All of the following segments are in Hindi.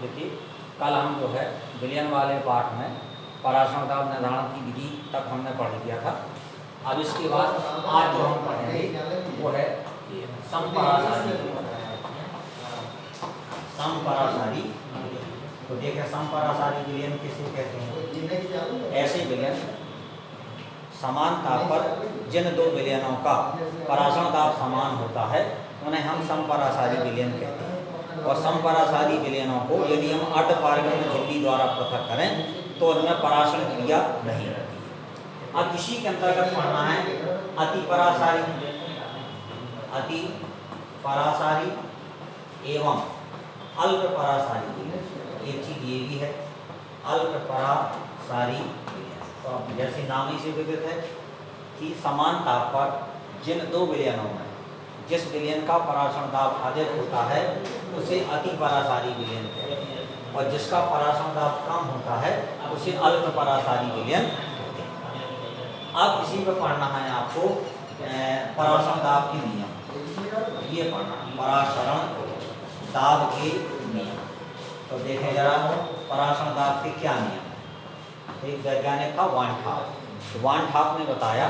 देखिए कल हम जो है विलयन वाले पाठ में पराशर दाब निर्धारण की विधि तक हमने पढ़ लिया था। अब इसके बाद आज जो हम पढ़ेंगे वो है समपरासारी। समपरासारी तो देखें समपरासारी विलयन किसे कहते हैं? ऐसे विलयन समान ताप पर जिन दो विलयनों का पराशर दाब समान होता है उन्हें हम समपरासारी विलयन कहते हैं। और समपरासारी विलयनों को यदि हम अर्धपारगम्य झिल्ली द्वारा पृथक करें तो उनमें पराशर क्रिया नहीं रहती है। अब इसी के अंतर्गत पढ़ना है अतिपरासारी, अतिपरासारी एवं अल्पपरासारी विलयन। एक चीज ये भी है अल्पपरासारी विलयन। तो अब जैसे नाम ही से विदित है कि समान ताप पर जिन दो विलयनों में जिस विलयन का पराशर दाब अधिक होता है उसे अतिपरासारी विलयन कहते हैं और जिसका पराशर दाब कम होता है उसे अल्पपरासारी विलयन कहते हैं। अब इसी पर पढ़ना है आपको पराशर दाब के नियम। ये पढ़ना पराशरण दाब के नियम। तो देखें जरा पराशर दाब के क्या नियम। एक वैज्ञानिक था वान ठाप। वान ठाप ने बताया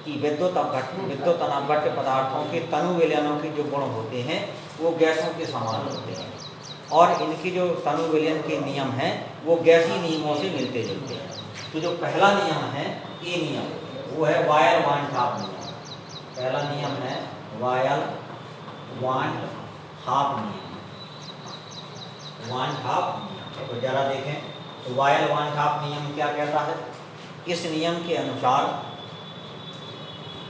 कि विद्युत अनवगत पदार्थों के तनु विलयनों के जो गुण होते हैं वो गैसों के समान होते हैं और इनकी जो तनु विलयन के नियम हैं वो गैसीय नियमों से मिलते जुलते हैं। तो जो पहला नियम है ए नियम वो है वायल वान ठाप नियम। पहला नियम है वायल वान ठाप नियम। वान ठाप नियम तो जरा देखें तो वायल वान ठाप नियम क्या कहता है? इस नियम के अनुसार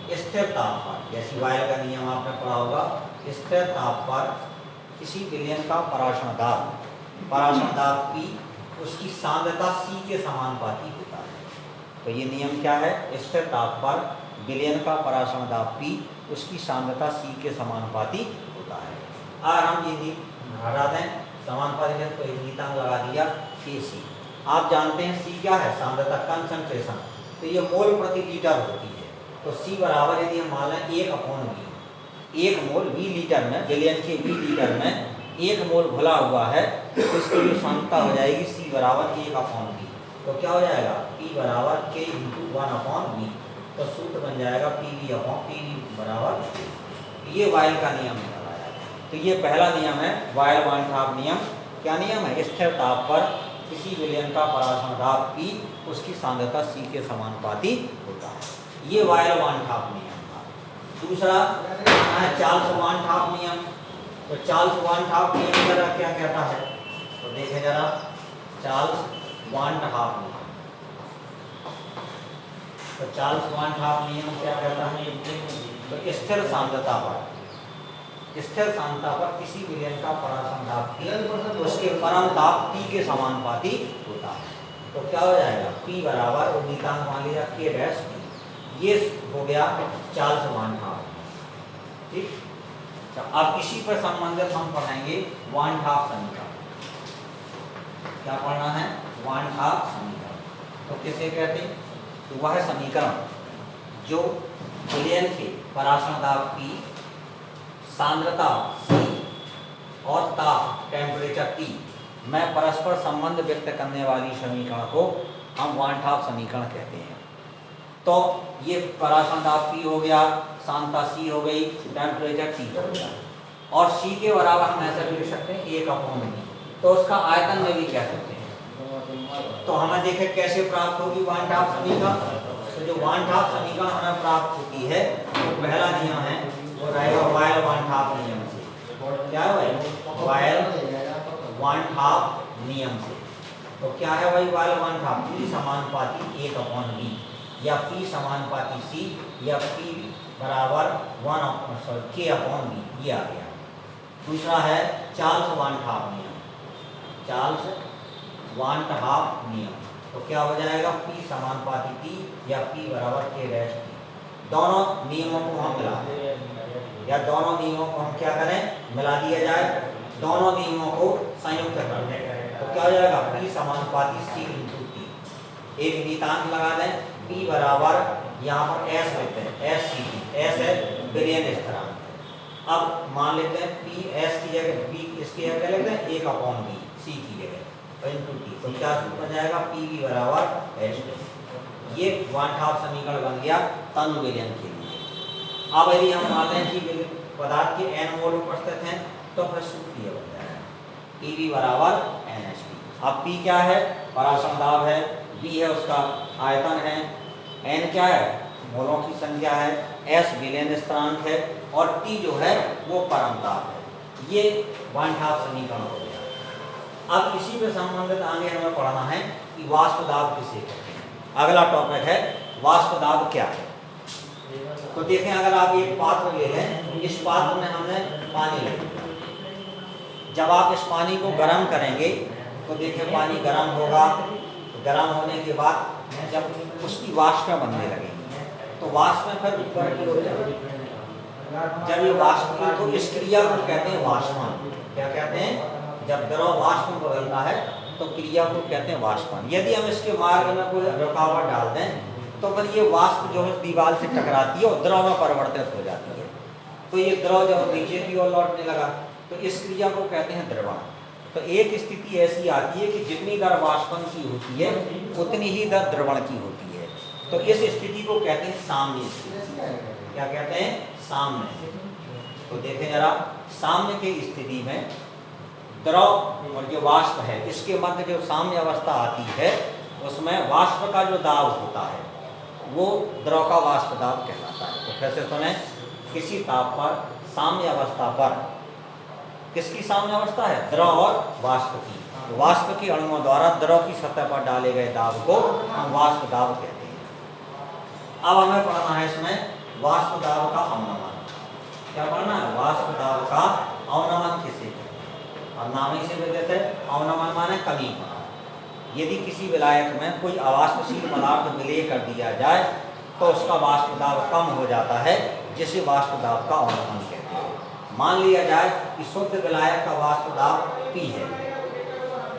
स्थिर ताप पर, जैसे वायल का नियम आपने पढ़ा होगा, स्थिर ताप पर किसी विलयन का पराशर दाब P उसकी सांद्रता C के समानुपाती होता है। तो ये नियम क्या है? स्थिर ताप पर विलयन का पराशर दाब P उसकी सांद्रता C के समानुपाती होता है। अगर हम ये हटा दें समानुपाती तो एक नीतांक लगा दिया Kc। आप जानते हैं C क्या है? सांद्रता कंसंट्रेशन। तो ये मोल प्रति लीटर होती है। तो C बराबर यदि हम मान लें 1/V, 1 मोल V लीटर में, विलयन के V लीटर में 1 मोल घुला हुआ है तो इसकी जो सांद्रता हो जाएगी C बराबर 1/V। तो क्या हो जाएगा? P बराबर K × 1/V। तो सूत्र बन जाएगा PV बराबर। ये वायल का नियम निकल आया। तो ये पहला नियम है वायल वान ठाप नियम। क्या नियम है? स्थिर ताप पर किसी विलयन का पराशर दाब P उसकी सांद्रता C के समानुपाती होता है। ये वायल वान ठाप नियम था। दूसरा है चार्ल्स वान ठाप नियम। तो चार्ल्स वान ठाप नियम जरा क्या कहता है? तो देखें जरा चार्ल्स वान ठाप नियम। तो चार्ल्स वान ठाप नियम क्या कहता है? तो स्थिर सांद्रता पर किसी विलयन का पराशर दाब P उसके परम दाब T के समानुपाती होता है। तो क्या हो जाएगा? P बराबर और नीतांक मान लिया K डैश T। ये हो गया चार्ल्स वान ठाप। ठीक। अब इसी पर संबंधित हम पढ़ेंगे वान ठाप समीकरण। क्या पढ़ना है? वान ठाप समीकरण। तो किसे कहते हैं? तो वह समीकरण जो विलयन के पराशर दाब P, सांद्रता C और ताप टेम्परेचर T में परस्पर संबंध व्यक्त करने वाली समीकरण को हम वान ठाप समीकरण कहते हैं। तो ये पराशर दाब P हो गया, सांद्रता C हो गई, टेम्परेचर T हो गया और C के बराबर हम ऐसे भी लिख सकते हैं 1/V। तो उसका आयतन में भी कह सकते हैं। तो हमें देखें कैसे प्राप्त होगी वान ठाप समीकरण। तो जो वान ठाप समीकरण हमें प्राप्त होती है तो पहला नियम है वो रहेगा वायल वान ठाप नियम से। क्या है भाई? वायल वान ठाप नियम से। तो क्या है भाई वायल वान ठाप? P समानुपाती 1/V या P समानुपाती C या P बराबर K/V। ये आ गया। दूसरा है चार्ल्स वान ठाप नियम। चार्ल्स वान ठाप नियम। तो क्या हो जाएगा? P समानुपाती T या P बराबर K डैश T। दोनों नियमों को हम मिला दें या दोनों नियमों को हम क्या करें? मिला दिया जाए। दोनों नियमों को संयुक्त कर दें तो क्या हो जाएगा? P समानुपाती C × T। एक नीतांक लगा दें P बराबर यहाँ पर S लेते हैं SCT। S है विलयन स्थिरांक। अब मान लेते हैं P S की जगह P इसकी जगह लेते हैं 1/V। सी की जगह इंटू टी, तो क्या सूत्र बन जाएगा, पीवी बराबर एच टी। ये 1/2 समीकरण बन गया तनु विलयन के लिए। अब यदि हम मान लें कि पदार्थ के n मोल उपस्थित हैं तो फिर सूत्र ये बन जाएगा पीवी बराबर NH2। अब P क्या है, परासरण दाब है, B है उसका आयतन है, N क्या है मोलों की संख्या है, S विलयन स्थिरांक है और T जो है वो परम दाब है। ये 1/2 समीकरण हो गया। अब इसी पे संबंधित आगे हमें पढ़ना है कि वाष्प दाब किसे कहते हैं। अगला टॉपिक है वाष्प दाब क्या है। तो देखें, अगर आप एक पात्र ले लें, इस पात्र में हमने पानी ले लिया, जब आप इस पानी को गर्म करेंगे तो देखें पानी गर्म होगा, गर्म होने के बाद जब उसकी वाष्पें बनने लगेंगी तो वाष्प में फिर ऊपर की ओर जब ये वाष्प की तो इस क्रिया को कहते हैं वाष्पन। क्या कहते हैं, जब द्रव वाष्प में बदलता है तो क्रिया को कहते हैं वाष्पन। यदि हम इसके मार्ग में कोई रुकावट डाल दें तो फिर ये वाष्प जो है दीवार से टकराती है और द्रव में परिवर्तित हो जाती है। तो ये द्रव जब नीचे की ओर लौटने लगा तो इस क्रिया को कहते हैं द्रवण। तो एक स्थिति ऐसी आती है कि जितनी दर वाष्पन की होती है उतनी ही दर द्रवण की होती है। तो इस स्थिति को कहते हैं साम्य स्थिति। क्या कहते हैं, साम्य। तो देखें जरा, साम्य की स्थिति में द्रव और जो वाष्प है इसके मध्य जो साम्य अवस्था आती है उसमें वाष्प का जो दाब होता है वो द्रव का वाष्प दाब कहलाता है। तो फिर से सुने, किसी ताप पर साम्य अवस्था पर, किसकी साम्य अवस्था है, द्रव और वाष्प की, तो वाष्प के अणुओं द्वारा द्रव की सतह पर डाले गए दाब को हम वाष्प दाब कहते हैं। अब हमें पढ़ना है इसमें वाष्प दाब का अवनमन। क्या पढ़ना है, वाष्प दाब का अवनमन किसे कहते हैं। और नाम ही से देते हैं, अवनमन माने कमी होना। यदि किसी विलायक में कोई अवाष्पशील पदार्थ विलय कर दिया जाए तो उसका वाष्प दाब कम हो जाता है, जिसे वाष्प दाब का अवनमन कहते हैं। मान लिया जाए कि शुद्ध विलायक का वाष्प दाब P है,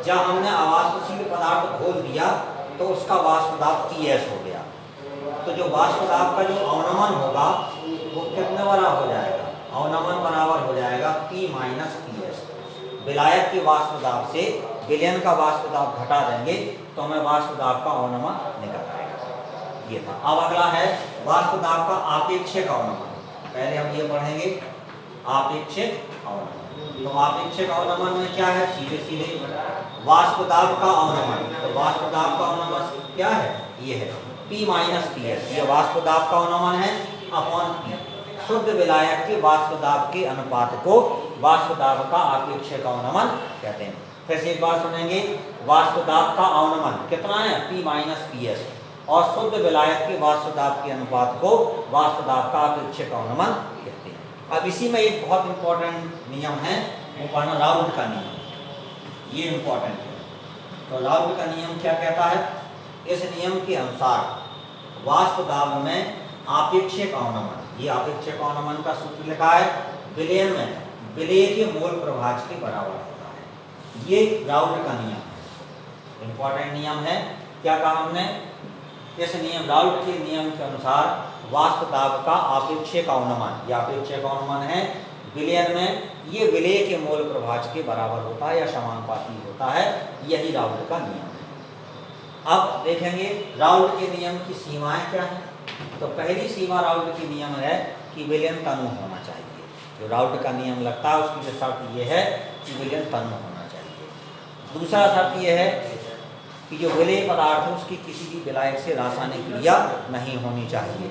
जब हमने अवाष्पशील पदार्थ घोल दिया तो उसका वाष्प दाब PS हो गया। तो जो वाष्प दाब का जो अवनमन होगा वो कितने बराबर हो जाएगा, अवनमन बराबर हो जाएगा P - PS। विलायक के वाष्प दाब से विलयन का वाष्प दाब घटा देंगे तो हमें वाष्प दाब का अवनमन निकल आएगा। ये था। अब अगला है वाष्प दाब का आपेक्षिक अवनमन। पहले हम ये पढ़ेंगे आपेक्षिक अवनमन। तो आपेक्षिक अवनमन में क्या है, सीधे सीधे वाष्प दाब का अवनमन। तो वाष्प दाब का अवनमन क्या है, ये है P - PS। ये वाष्प दाब का अवनमन है अपॉन P। शुद्ध विलायक के वाष्प दाब के अनुपात को वाष्प दाब का आपेक्षिक अवनमन कहते हैं। फिर से एक बार सुनेंगे, वाष्प दाब का अवनमन कितना है, P - PS, और शुद्ध विलायक के वाष्प दाब के अनुपात को वाष्प दाब का आपेक्षिक अवनमन कहते हैं। अब इसी में एक बहुत इंपॉर्टेंट नियम है, वो पढ़ना राउल्ट का नियम। ये इंपॉर्टेंट है। तो राउल्ट का नियम क्या कहता है, इस नियम के अनुसार वाष्प दाब में आपेक्षिक अवनमन, ये आपेक्षिक अवनमन का सूत्र लिखा है, विलयन में विलय के मोल प्रभाज के बराबर होता है। ये राउल्ट का नियम है, इंपॉर्टेंट नियम है। क्या कहा हमने, इस नियम राउल्ट के नियम के अनुसार वाष्प दाब का आपेक्षिक अवनमन, ये आपेक्षिक अवनमन है विलयन में, ये विलय के मोल प्रभाज के बराबर होता है या समानुपाती होता है। यही राउल्ट का नियम है। अब देखेंगे राउल्ट के नियम की सीमाएं क्या हैं। तो पहली सीमा राउल्ट की नियम है कि विलयन तनु होना चाहिए। जो राउल्ट का नियम लगता है उसकी शर्त ये है कि विलयन तनु होना चाहिए। दूसरा शर्त ये है कि जो विलय पदार्थ है उसकी किसी भी विलायक से रासायनिक क्रिया नहीं होनी चाहिए।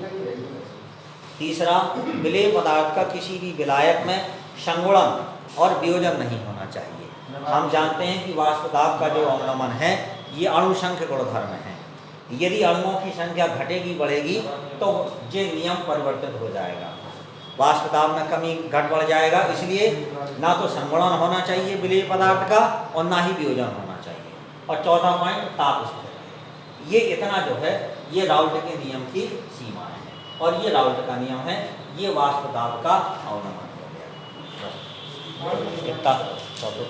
तीसरा, विलय पदार्थ का किसी भी विलायक में संगुणन और वियोजन नहीं होना चाहिए। हम जानते हैं कि वाष्प दाब का जो अवनमन है ये अणुसंख्य गुणधर्म है। यदि अणुओं की संख्या घटेगी बढ़ेगी तो ये नियम परिवर्तित हो जाएगा, वाष्प दाब में कमी घट बढ़ जाएगा। इसलिए ना तो संगुणन होना चाहिए विलय पदार्थ का और ना ही वियोजन होना चाहिए। और चौथा पॉइंट, ताप स्थिर। ये इतना जो है ये राउल्ट के नियम की सीमाएं हैं और ये राउल्ट का नियम है। ये वाष्प दाब का अवनमन हो गया। इतना टॉपिक